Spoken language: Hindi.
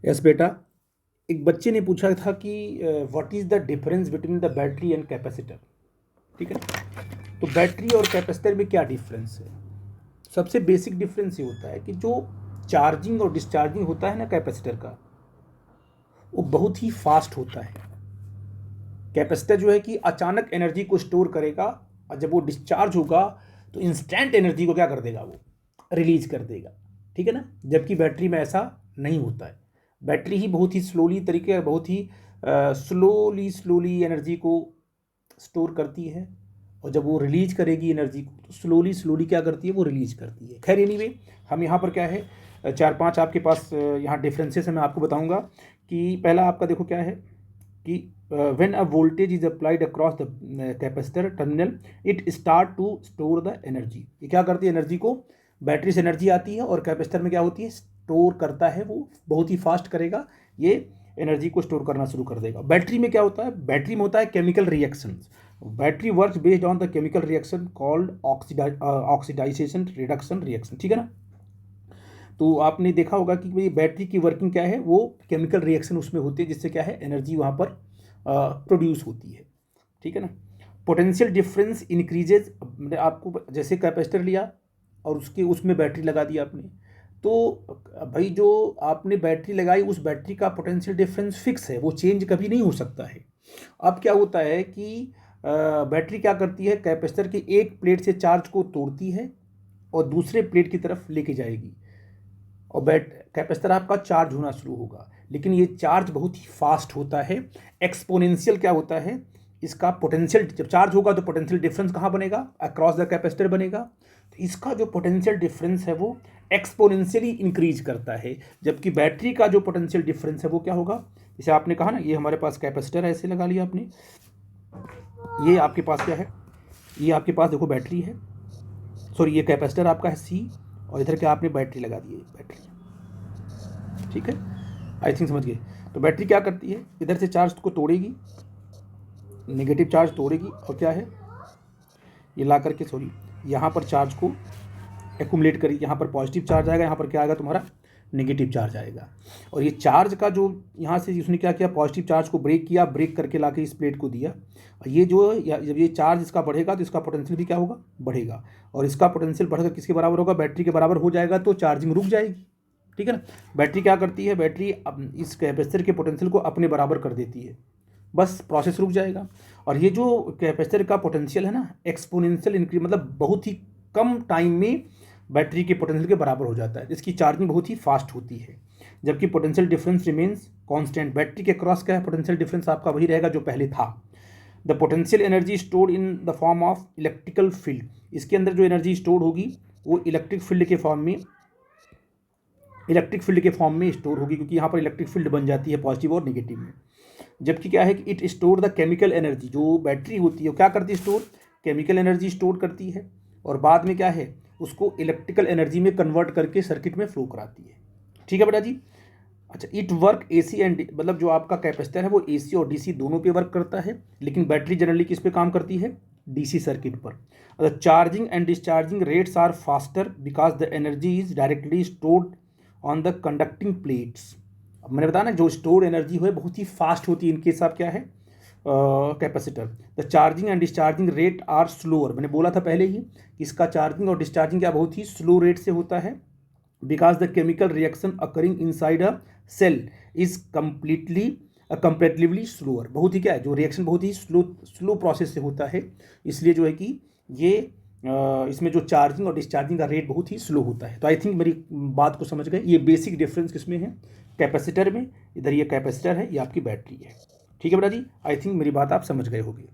यस बेटा, एक बच्चे ने पूछा था कि what is the difference between the battery and capacitor. ठीक है, तो बैटरी और कैपेसिटर में क्या डिफरेंस है? सबसे बेसिक डिफरेंस ये होता है कि जो चार्जिंग और डिस्चार्जिंग होता है ना कैपेसिटर का, वो बहुत ही फास्ट होता है। कैपेसिटर जो है कि अचानक एनर्जी को स्टोर करेगा और जब वो डिस्चार्ज होगा तो इंस्टेंट एनर्जी को क्या कर देगा, वो रिलीज कर देगा। ठीक है ना, जबकि बैटरी में ऐसा नहीं होता है। बैटरी ही बहुत ही स्लोली तरीके, बहुत ही स्लोली एनर्जी को स्टोर करती है, और जब वो रिलीज करेगी एनर्जी को तो स्लोली स्लोली क्या करती है, वो रिलीज करती है। खैर एनीवे, हम यहाँ पर क्या है, चार पांच आपके पास यहाँ डिफरेंसेस है, मैं आपको बताऊंगा। कि पहला आपका देखो क्या है कि when a voltage is applied across the capacitor terminal it start to store the energy। ये क्या करती है, एनर्जी को, बैटरी से एनर्जी आती है और कैपेसिटर में क्या होती है, स्टोर करता है। वो बहुत ही फास्ट करेगा, ये एनर्जी को स्टोर करना शुरू कर देगा। बैटरी में क्या होता है, बैटरी में होता है chemical reaction. Battery works based on the chemical reaction called oxidisation reduction reaction. ठीक है ना, तो आपने देखा होगा कि भाई बैटरी की वर्किंग क्या है, वो केमिकल रिएक्शन उसमें होती है, जिससे क्या है, एनर्जी वहाँ पर प्रोड्यूस होती है। ठीक है ना, पोटेंशियल डिफरेंस इंक्रीजेज। मैंने आपको जैसे कैपेसिटर लिया और उसके उसमें बैटरी लगा दी आपने, तो भाई जो आपने बैटरी लगाई उस बैटरी का पोटेंशियल डिफरेंस फिक्स है, वो चेंज कभी नहीं हो सकता है। अब क्या होता है कि बैटरी क्या करती है, कैपेसिटर की एक प्लेट से चार्ज को तोड़ती है और दूसरे प्लेट की तरफ लेके जाएगी, और कैपेसिटर आपका चार्ज होना शुरू होगा। लेकिन ये चार्ज बहुत ही फास्ट होता है। एक्सपोनेंशियल क्या होता है, इसका पोटेंशियल जब चार्ज होगा तो पोटेंशियल डिफरेंस कहाँ बनेगा, अक्रॉस द कैपेसिटर बनेगा। तो इसका जो पोटेंशियल डिफरेंस है वो एक्सपोनेंशियली इंक्रीज करता है, जबकि बैटरी का जो पोटेंशियल डिफरेंस है वो क्या होगा, जैसे आपने कहा ना, ये हमारे पास कैपेसिटर है, ऐसे लगा लिया आपने, ये आपके पास क्या है, ये आपके पास देखो बैटरी है, सॉरी ये कैपेसिटर आपका है सी, और इधर क्या आपने बैटरी लगा दी है, बैटरी। ठीक है, आई थिंक समझ गए। तो बैटरी क्या करती है, इधर से चार्ज को तोड़ेगी, नेगेटिव चार्ज तोड़ेगी, और क्या है, ये ला करके सॉरी यहाँ पर चार्ज को एक्यूमुलेट करेगी। यहाँ पर पॉजिटिव चार्ज आएगा, यहाँ पर क्या आएगा तुम्हारा, नेगेटिव चार्ज आएगा। और ये चार्ज का जो यहाँ से उसने क्या किया, पॉजिटिव चार्ज को ब्रेक किया, ब्रेक करके ला के इस प्लेट को दिया। और ये जो जब ये चार्ज इसका बढ़ेगा तो इसका पोटेंशियल भी क्या होगा, बढ़ेगा, और इसका पोटेंशियल बढ़कर किसके बराबर होगा, बैटरी के बराबर हो जाएगा, तो चार्जिंग रुक जाएगी। ठीक है ना, बैटरी क्या करती है, बैटरी इस कैपेसिटर के पोटेंशियल को अपने बराबर कर देती है, बस प्रोसेस रुक जाएगा। और ये जो कैपेसिटर का पोटेंशियल है ना, एक्सपोनेंशियल इंक्रीज, मतलब बहुत ही कम टाइम में बैटरी के पोटेंशियल के बराबर हो जाता है। इसकी चार्जिंग बहुत ही फास्ट होती है, जबकि potential difference remains constant. Battery के क्रॉस क्या है, पोटेंशियल डिफरेंस आपका वही रहेगा जो पहले था। The potential energy stored in the form of electrical field. इसके अंदर जो एनर्जी स्टोर होगी वो इलेक्ट्रिक फील्ड के फॉर्म में स्टोर होगी, क्योंकि यहाँ पर इलेक्ट्रिक फील्ड बन जाती है पॉजिटिव और नेगेटिव में। जबकि क्या है कि it store the chemical energy. जो बैटरी होती है वो क्या करती है, स्टोर केमिकल एनर्जी स्टोर करती है, और बाद में क्या है, उसको इलेक्ट्रिकल एनर्जी में कन्वर्ट करके सर्किट में फ्लो कराती है। ठीक है बेटा जी। अच्छा, इट वर्क एसी एंड, मतलब जो आपका कैपेसिटर है वो एसी और डीसी दोनों पे वर्क करता है, लेकिन बैटरी जनरली किस पे काम करती है, डीसी सर्किट पर। Charging and discharging rates are faster because the energy is directly stored on the conducting plates. अब मैंने बताया ना, जो स्टोर एनर्जी है बहुत ही फास्ट होती है इनके साथ क्या है, capacitor. The charging and discharging rate are slower. मैंने बोला था पहले ही कि इसका चार्जिंग और डिस्चार्जिंग क्या बहुत ही स्लो रेट से होता है, because the chemical reaction occurring inside a cell is comparatively slower. बहुत ही क्या है, जो रिएक्शन बहुत ही स्लो प्रोसेस से होता है, इसलिए जो है कि ये इसमें जो चार्जिंग और डिस्चार्जिंग का रेट बहुत ही स्लो होता है। तो आई थिंक मेरी बात को समझ गए। ये बेसिक डिफरेंस किसमें है, कैपेसिटर में। इधर ये कैपेसिटर है, ये आपकी बैटरी है। ठीक है बेटा जी, आई थिंक मेरी बात आप समझ गए होंगे।